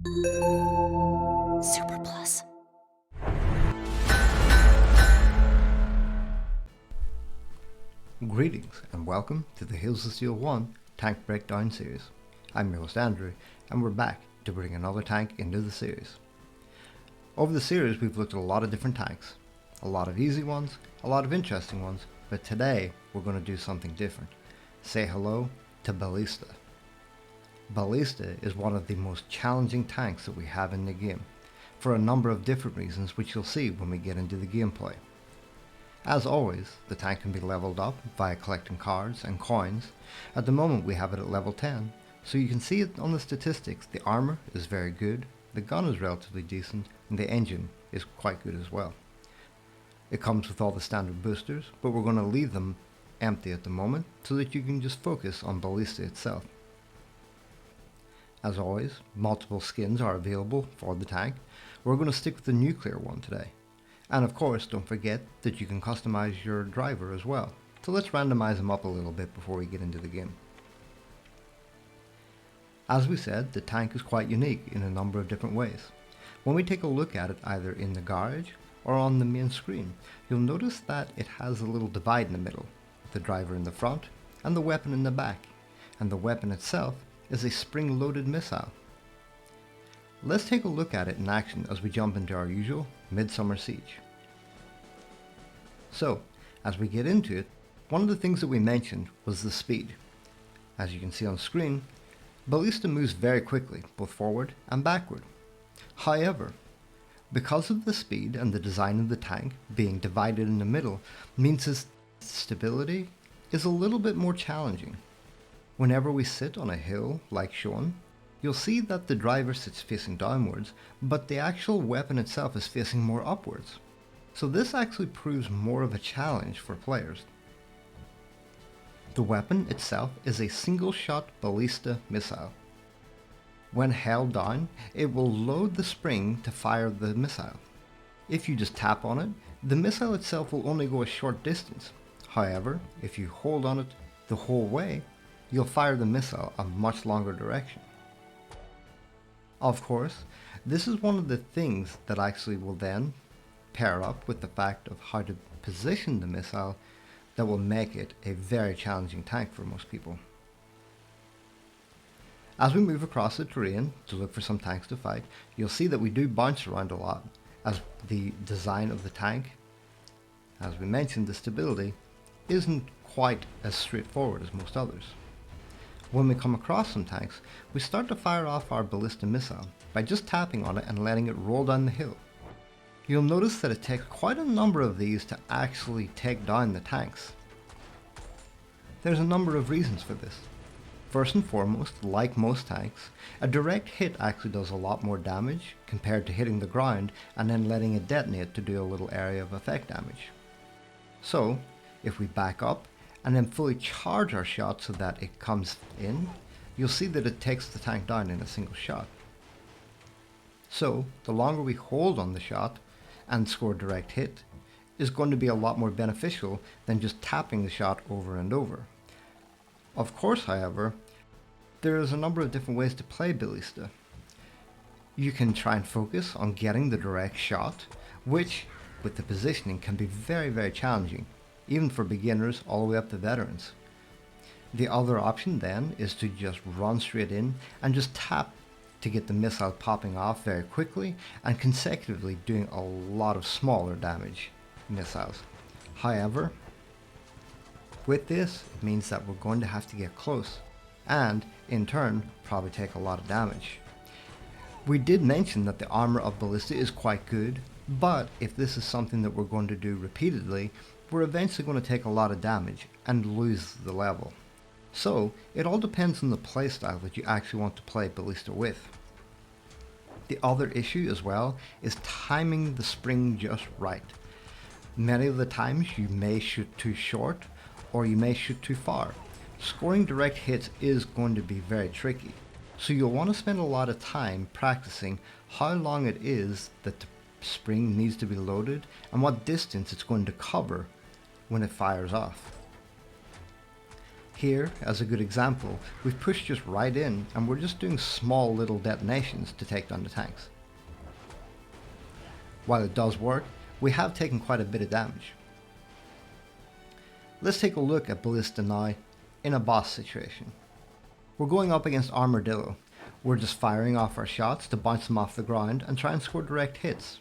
Super Plus. Greetings and welcome to the Hills of Steel 1 Tank Breakdown series. I'm your host Andrew, and we're back to bring another tank into the series. Over the series we've looked at a lot of different tanks, a lot of easy ones, a lot of interesting ones, but today we're going to do something different. Say hello to Ballista. Ballista is one of the most challenging tanks that we have in the game, for a number of different reasons which you'll see when we get into the gameplay. As always, the tank can be leveled up via collecting cards and coins. At the moment we have it at level 10, so you can see it on the statistics. The armor is very good, the gun is relatively decent, and the engine is quite good as well. It comes with all the standard boosters, but we're going to leave them empty at the moment so that you can just focus on Ballista itself. As always, multiple skins are available for the tank. We're going to stick with the nuclear one today. And of course, don't forget that you can customize your driver as well. So let's randomize them up a little bit before we get into the game. As we said, the tank is quite unique in a number of different ways. When we take a look at it either in the garage or on the main screen, you'll notice that it has a little divide in the middle, the driver in the front and the weapon in the back, and the weapon itself is a spring-loaded missile. Let's take a look at it in action as we jump into our usual Midsummer Siege. So, as we get into it, one of the things that we mentioned was the speed. As you can see on screen, Ballista moves very quickly, both forward and backward. However, because of the speed and the design of the tank being divided in the middle, means its stability is a little bit more challenging. Whenever we sit on a hill like shown, you'll see that the driver sits facing downwards, but the actual weapon itself is facing more upwards. So this actually proves more of a challenge for players. The weapon itself is a single-shot Ballista Missile. When held down, it will load the spring to fire the missile. If you just tap on it, the missile itself will only go a short distance. However, if you hold on it the whole way, you'll fire the missile a much longer direction. Of course, this is one of the things that actually will then pair up with the fact of how to position the missile that will make it a very challenging tank for most people. As we move across the terrain to look for some tanks to fight, you'll see that we do bounce around a lot, as the design of the tank, as we mentioned, the stability isn't quite as straightforward as most others. When we come across some tanks, we start to fire off our Ballista Missile by just tapping on it and letting it roll down the hill. You'll notice that it takes quite a number of these to actually take down the tanks. There's a number of reasons for this. First and foremost, like most tanks, a direct hit actually does a lot more damage compared to hitting the ground and then letting it detonate to do a little area of effect damage. So, if we back up and then fully charge our shot so that it comes in, you'll see that it takes the tank down in a single shot. So, the longer we hold on the shot and score a direct hit is going to be a lot more beneficial than just tapping the shot over and over. Of course, however, there is a number of different ways to play Ballista. You can try and focus on getting the direct shot, which, with the positioning, can be very challenging, even for beginners all the way up to veterans. The other option then is to just run straight in and just tap to get the missile popping off very quickly and consecutively doing a lot of smaller damage missiles. However, with this, it means that we're going to have to get close and, in turn, probably take a lot of damage. We did mention that the armor of Ballista is quite good, but if this is something that we're going to do repeatedly, we're eventually going to take a lot of damage and lose the level. So, it all depends on the playstyle that you actually want to play Ballista with. The other issue as well is timing the spring just right. Many of the times you may shoot too short or you may shoot too far. Scoring direct hits is going to be very tricky, so you'll want to spend a lot of time practicing how long it is that the spring needs to be loaded and what distance it's going to cover when it fires off. Here, as a good example, we've pushed just right in and we're just doing small little detonations to take down the tanks. While it does work, we have taken quite a bit of damage. Let's take a look at Ballista now in a boss situation. We're going up against Armadillo. We're just firing off our shots to bounce them off the ground and try and score direct hits.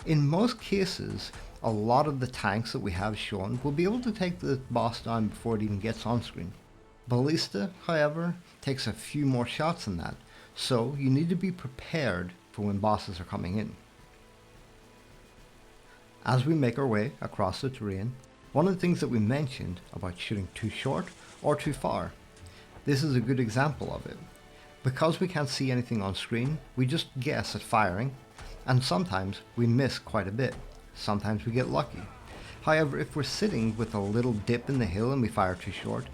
In most cases, a lot of the tanks that we have shown will be able to take the boss down before it even gets on screen. Ballista, however, takes a few more shots than that, so you need to be prepared for when bosses are coming in. As we make our way across the terrain, one of the things that we mentioned about shooting too short or too far, this is a good example of it. Because we can't see anything on screen, we just guess at firing, and sometimes we miss quite a bit. Sometimes we get lucky. However, if we're sitting with a little dip in the hill and we fire too short,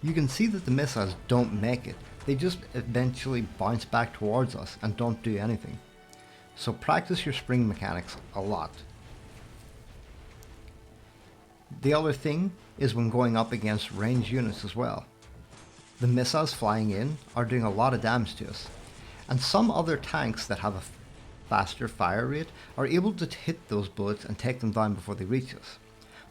you can see that the missiles don't make it. They just eventually bounce back towards us and don't do anything. So practice your spring mechanics a lot. The other thing is when going up against ranged units as well. The missiles flying in are doing a lot of damage to us, and some other tanks that have a faster fire rate are able to hit those bullets and take them down before they reach us.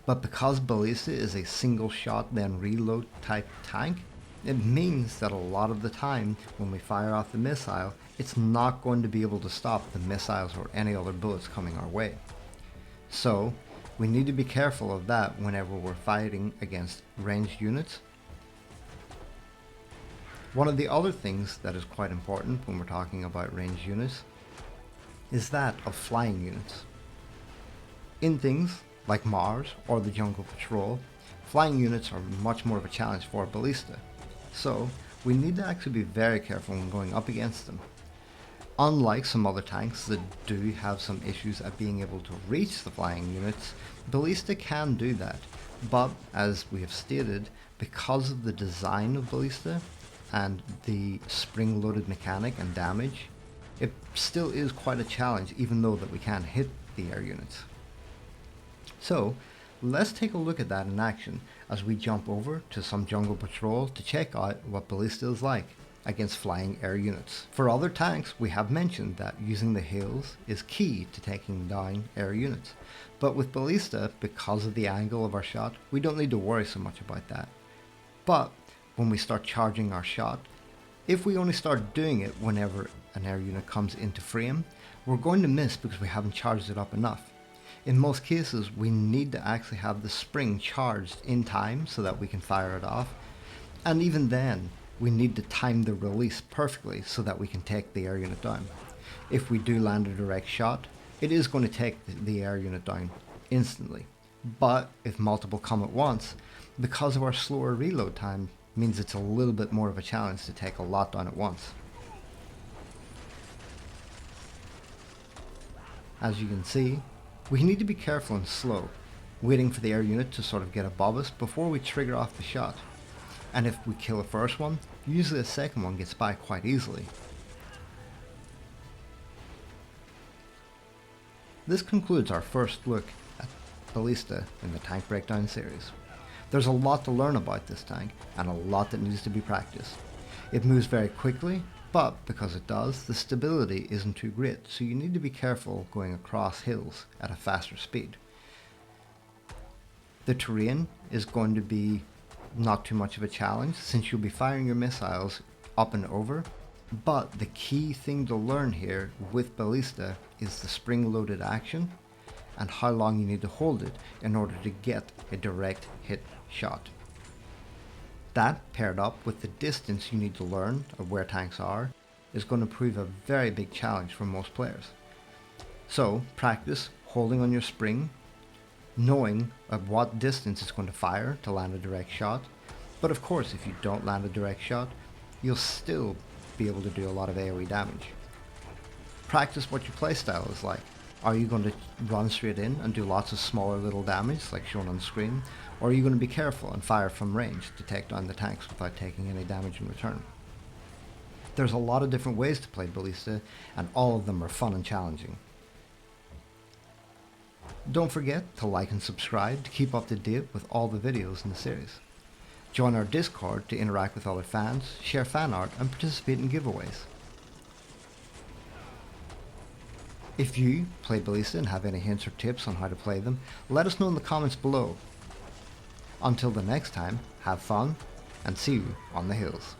But because Ballista is a single shot then reload type tank, it means that a lot of the time when we fire off the missile, it's not going to be able to stop the missiles or any other bullets coming our way. So we need to be careful of that whenever we're fighting against ranged units. One of the other things that is quite important when we're talking about ranged units is that of flying units. In things like Mars or the Jungle Patrol, flying units are much more of a challenge for Ballista, so we need to actually be very careful when going up against them. Unlike some other tanks that do have some issues at being able to reach the flying units, Ballista can do that, but as we have stated, because of the design of Ballista and the spring-loaded mechanic and damage, it still is quite a challenge even though that we can hit the air units. So let's take a look at that in action as we jump over to some Jungle Patrol to check out what Ballista is like against flying air units. For other tanks, we have mentioned that using the hills is key to taking down air units, but with Ballista, because of the angle of our shot, we don't need to worry so much about that. But when we start charging our shot, if we only start doing it whenever an air unit comes into frame, we're going to miss because we haven't charged it up enough. In most cases, we need to actually have the spring charged in time so that we can fire it off, and even then, we need to time the release perfectly so that we can take the air unit down. If we do land a direct shot, it is going to take the air unit down instantly. But if multiple come at once, because of our slower reload time, means it's a little bit more of a challenge to take a lot down at once. As you can see, we need to be careful and slow, waiting for the air unit to sort of get above us before we trigger off the shot. And if we kill the first one, usually the second one gets by quite easily. This concludes our first look at Ballista in the Tank Breakdown series. There's a lot to learn about this tank, and a lot that needs to be practiced. It moves very quickly, but because it does, the stability isn't too great, so you need to be careful going across hills at a faster speed. The terrain is going to be not too much of a challenge since you'll be firing your missiles up and over, but the key thing to learn here with Ballista is the spring-loaded action and how long you need to hold it in order to get a direct hit shot. That, paired up with the distance you need to learn of where tanks are, is going to prove a very big challenge for most players. So practice holding on your spring, knowing at what distance it's going to fire to land a direct shot, but of course if you don't land a direct shot, you'll still be able to do a lot of AoE damage. Practice what your playstyle is like. Are you going to run straight in and do lots of smaller little damage like shown on screen, or are you going to be careful and fire from range to take down the tanks without taking any damage in return? There's a lot of different ways to play Ballista, and all of them are fun and challenging. Don't forget to like and subscribe to keep up to date with all the videos in the series. Join our Discord to interact with other fans, share fan art, and participate in giveaways. If you play Ballista and have any hints or tips on how to play them, let us know in the comments below. Until the next time, have fun, and see you on the hills.